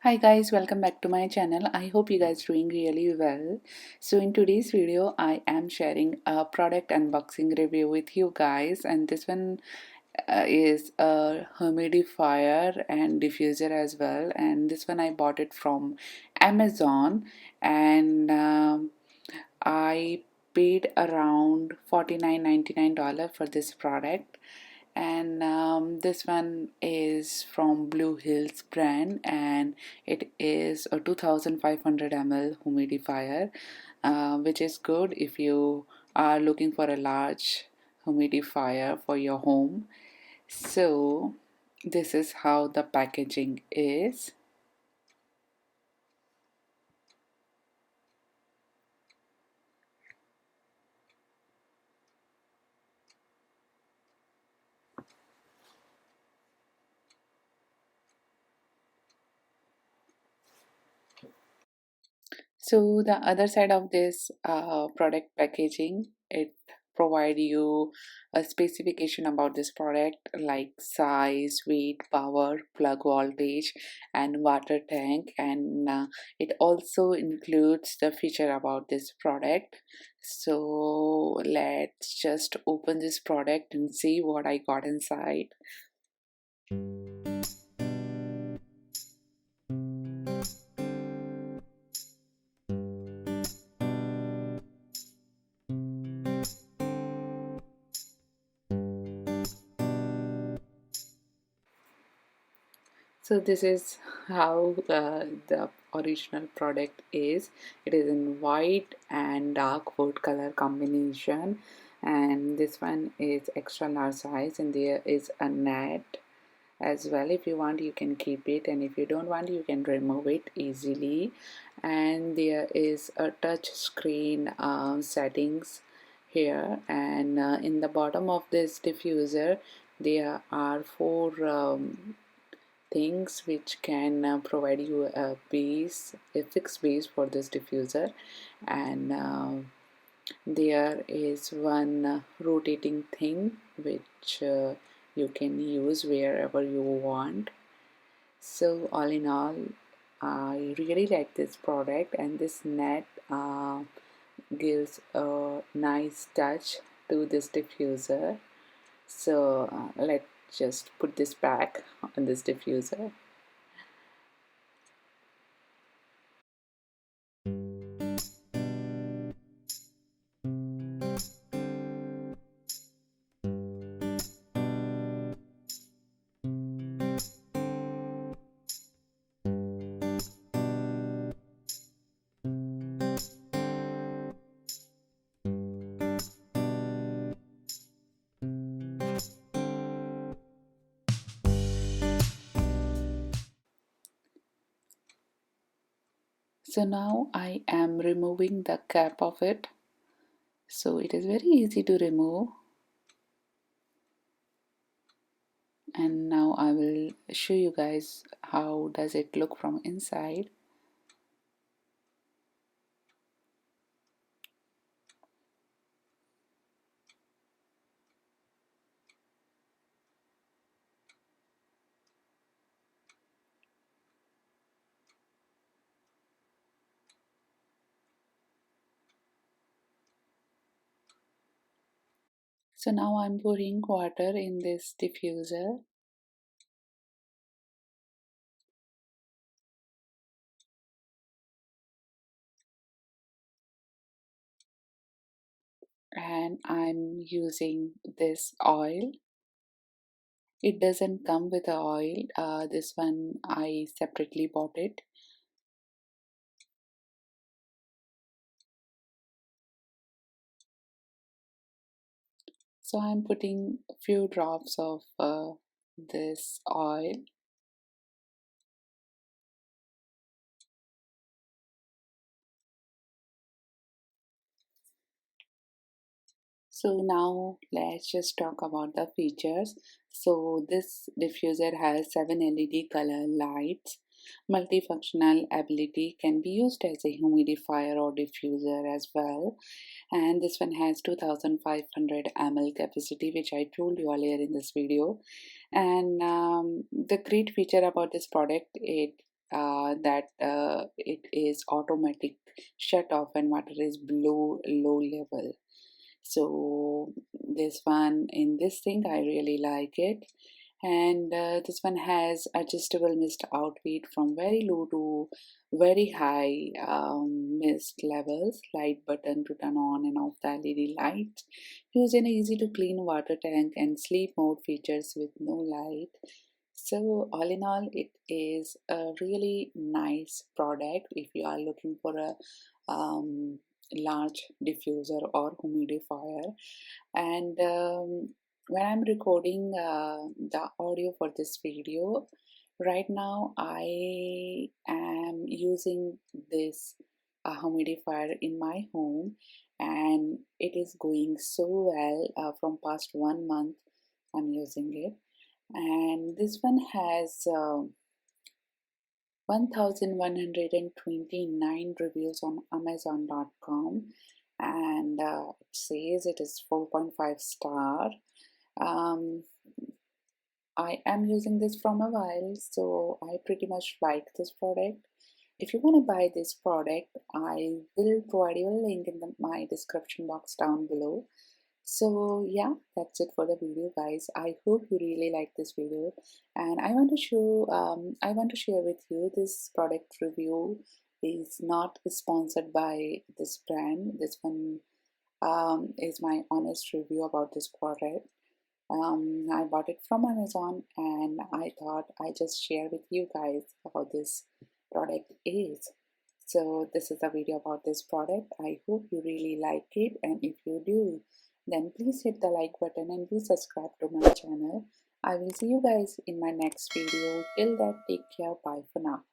Hi guys, welcome back to my channel. I hope you guys doing really well. So in today's video I am sharing a product unboxing review with you guys, and this one is a humidifier and diffuser as well, and this one I bought it from Amazon, and I paid around $49.99 for this product. And this one is from Bluehills brand, and it is a 2500 ml humidifier, which is good if you are looking for a large humidifier for your home. So this is how the packaging is. So the other side of this product packaging, it provide you a specification about this product like size, weight, power, plug voltage, and water tank, and it also includes the feature about this product. So let's just open this product and see what I got inside. So this is how the original product is. It is in white and dark wood color combination, and this one is extra large size, and there is a net as well. If you want you can keep it, and if you don't want you can remove it easily. And there is a touch screen settings here, and in the bottom of this diffuser there are four things which can provide you a fixed base for this diffuser, and there is one rotating thing which you can use wherever you want. So all in all, I really like this product, and this net gives a nice touch to this diffuser. So let's just put this back on this diffuser. So now I am removing the cap of it. So it is very easy to remove. And now I will show you guys how does it look from inside. So now I'm pouring water in this diffuser, and I'm using this oil. It doesn't come with the oil. This one I separately bought it. So I'm putting a few drops of this oil. So now let's just talk about the features. So this diffuser has 7 LED color lights. Multifunctional ability, can be used as a humidifier or diffuser as well. And this one has 2500 ml capacity, which I told you earlier in this video. And the great feature about this product, it that it is automatic shut off when water is below low level. So this one, in this thing, I really like it. And this one has adjustable mist output from very low to very high mist levels, light button to turn on and off the LED light, use an easy to clean water tank, and sleep mode features with no light. So all in all, it is a really nice product if you are looking for a large diffuser or humidifier. And when I'm recording the audio for this video, right now I am using this humidifier in my home, and it is going so well. From past 1 month I'm using it, and this one has 1129 reviews on amazon.com, and it says it is 4.5 star. um, I am using this from a while, so I pretty much like this product. If you want to buy this product, I will provide you a link in my description box down below. So yeah, that's it for the video, guys. I hope you really like this video, and I want to share with you this product review is not sponsored by this brand. This one is my honest review about this product. I bought it from Amazon, and I thought I just share with you guys how this product is. So this is the video about this product. I hope you really like it, and if you do, then please hit the like button and please subscribe to my channel. I will see you guys in my next video. Till that, take care. Bye for now.